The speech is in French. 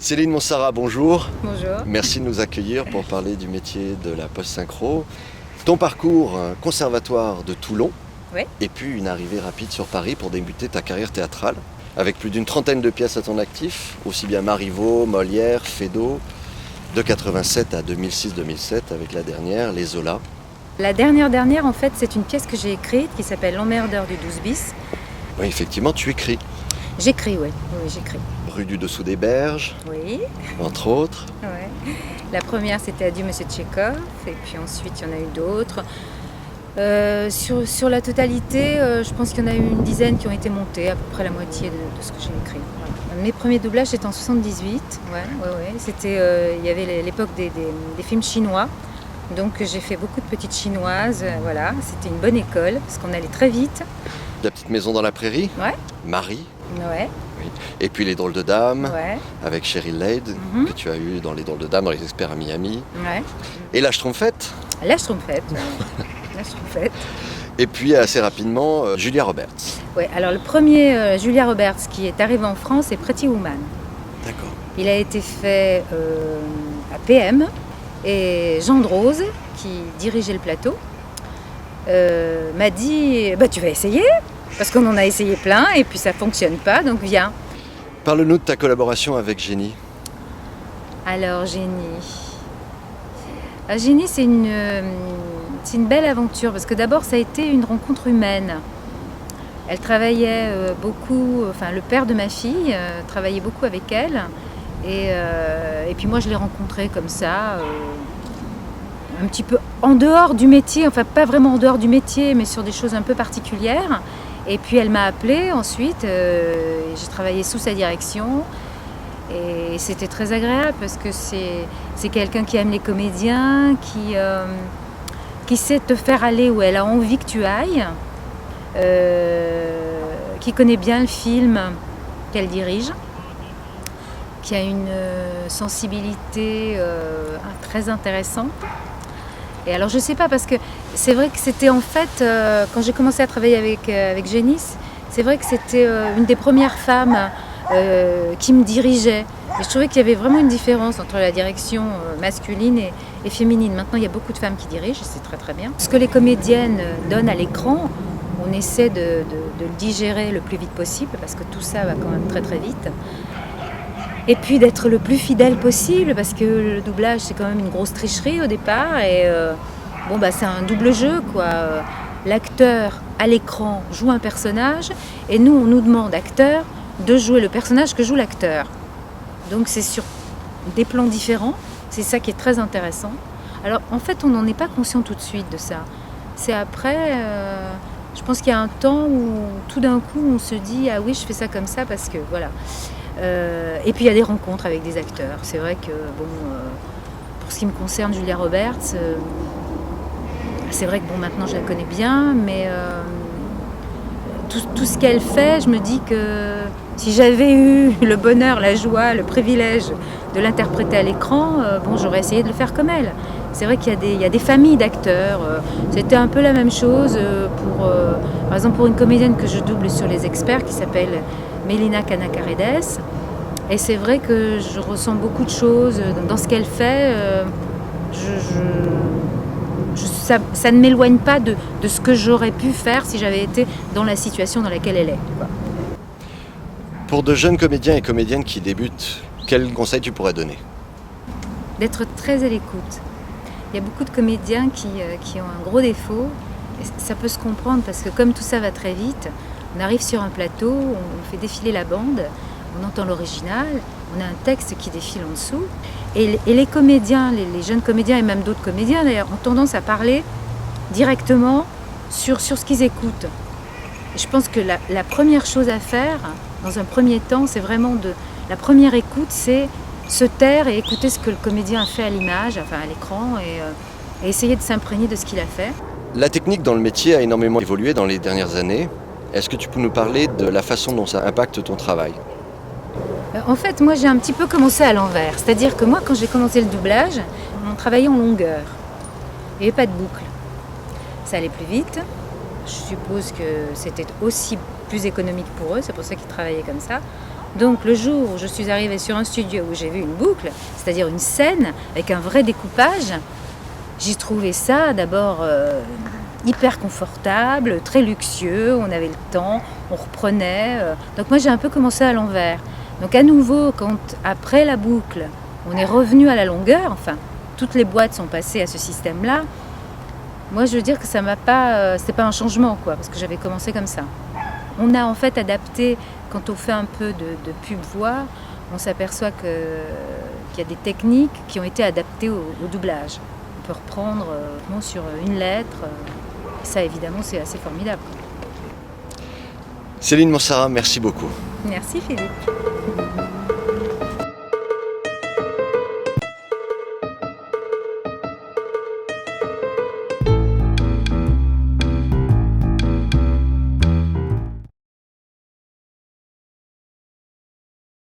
Céline Monsara, bonjour. Bonjour. Merci de nous accueillir pour parler du métier de la post-synchro. Ton parcours, conservatoire de Toulon, Oui. et puis une arrivée rapide sur Paris pour débuter ta carrière théâtrale, avec plus d'une trentaine de pièces à ton actif, aussi bien Marivaux, Molière, Feydeau, de 87 à 2006-2007 avec la dernière, Les Zola. La dernière, en fait, c'est une pièce que j'ai écrite qui s'appelle L'emmerdeur du 12 bis. Oui, effectivement, tu écris. J'écris, oui, j'écris. Rue du Dessous des Berges, Oui, entre autres. ouais. La première, c'était Adieu Monsieur Tchekhov, et puis ensuite, il y en a eu d'autres. Sur la totalité, je pense qu'il y en a eu une dizaine qui ont été montées, à peu près la moitié de ce que j'ai écrit. Voilà. Mes premiers doublages, c'était en 78. Ouais. C'était, il y avait l'époque des films chinois. Donc j'ai fait beaucoup de petites chinoises, voilà. C'était une bonne école, parce qu'on allait très vite. La petite maison dans la prairie, Ouais, Marie. ouais, Oui. Et puis Les Drôles de Dames, ouais, avec Cheryl Lade, que tu as eu dans Les Drôles de Dames, dans Les Experts à Miami. ouais. Et La Schtroumpfette. La Schtroumpfette. La Schtroumpfette. Et puis assez rapidement, Julia Roberts. Ouais, alors le premier Julia Roberts qui est arrivé en France, c'est Pretty Woman. D'accord. Il a été fait à PM et Jean Drose, qui dirigeait le plateau, m'a dit tu vas essayer, parce qu'on en a essayé plein et puis ça fonctionne pas, donc viens. Parle-nous de ta collaboration avec Génie. Alors Génie, c'est une belle aventure, parce que d'abord ça a été une rencontre humaine. Elle travaillait beaucoup, enfin le père de ma fille travaillait beaucoup avec elle, et puis moi je l'ai rencontrée comme ça, un petit peu en dehors du métier, enfin pas vraiment en dehors du métier, mais sur des choses un peu particulières. Et puis elle m'a appelée ensuite, j'ai travaillé sous sa direction. Et c'était très agréable parce que c'est quelqu'un qui aime les comédiens, qui sait te faire aller où elle a envie que tu ailles, qui connaît bien le film qu'elle dirige, qui a une sensibilité très intéressante. Et alors je sais pas, parce que c'est vrai que c'était en fait, quand j'ai commencé à travailler avec Génie, c'est vrai que c'était une des premières femmes qui me dirigeait. Et je trouvais qu'il y avait vraiment une différence entre la direction masculine et féminine. Maintenant, il y a beaucoup de femmes qui dirigent, et c'est très très bien. Ce que les comédiennes donnent à l'écran, on essaie de le digérer le plus vite possible, parce que tout ça va quand même très très vite. Et puis d'être le plus fidèle possible, parce que le doublage, c'est quand même une grosse tricherie au départ. Et c'est un double jeu, quoi. L'acteur à l'écran joue un personnage, et nous, on nous demande, acteurs, de jouer le personnage que joue l'acteur. Donc c'est sur des plans différents, c'est ça qui est très intéressant. Alors en fait on n'en est pas conscient tout de suite de ça. C'est après, je pense qu'il y a un temps où tout d'un coup on se dit ah oui je fais ça comme ça parce que voilà. Et puis il y a des rencontres avec des acteurs. C'est vrai que pour ce qui me concerne Julia Roberts, c'est vrai que maintenant je la connais bien, mais tout ce qu'elle fait, je me dis que si j'avais eu le bonheur, la joie, le privilège de l'interpréter à l'écran, j'aurais essayé de le faire comme elle. C'est vrai qu'il y a des familles d'acteurs. C'était un peu la même chose par exemple pour une comédienne que je double sur Les Experts qui s'appelle Mélina Canacaredes. Et c'est vrai que je ressens beaucoup de choses dans ce qu'elle fait. Ça ne m'éloigne pas de ce que j'aurais pu faire si j'avais été dans la situation dans laquelle elle est, quoi. Pour de jeunes comédiens et comédiennes qui débutent, quel conseil tu pourrais donner? D'être très à l'écoute. Il y a beaucoup de comédiens qui ont un gros défaut, et ça peut se comprendre parce que comme tout ça va très vite, on arrive sur un plateau, on fait défiler la bande, on entend l'original, on a un texte qui défile en dessous, et les comédiens, les jeunes comédiens et même d'autres comédiens d'ailleurs, ont tendance à parler directement sur ce qu'ils écoutent. Et je pense que la première chose à faire, dans un premier temps, c'est vraiment la première écoute, c'est se taire et écouter ce que le comédien a fait à l'image, enfin à l'écran, et essayer de s'imprégner de ce qu'il a fait. La technique dans le métier a énormément évolué dans les dernières années. Est-ce que tu peux nous parler de la façon dont ça impacte ton travail? En fait, moi j'ai un petit peu commencé à l'envers. C'est-à-dire que moi, quand j'ai commencé le doublage, on travaillait en longueur. Il n'y avait pas de boucle. Ça allait plus vite. Je suppose que c'était aussi plus économique pour eux, c'est pour ça qu'ils travaillaient comme ça. Donc le jour où je suis arrivée sur un studio où j'ai vu une boucle, c'est-à-dire une scène avec un vrai découpage, j'ai trouvé ça d'abord hyper confortable, très luxueux, on avait le temps, on reprenait. Donc moi j'ai un peu commencé à l'envers. Donc à nouveau, quand après la boucle, on est revenu à la longueur, enfin toutes les boîtes sont passées à ce système-là, moi je veux dire que ça m'a pas, c'était pas un changement quoi, parce que j'avais commencé comme ça. On a en fait adapté, quand on fait un peu de pub voix, on s'aperçoit qu'il y a des techniques qui ont été adaptées au doublage. On peut reprendre sur une lettre, ça évidemment c'est assez formidable. Céline Monsarrat, merci beaucoup. Merci Philippe.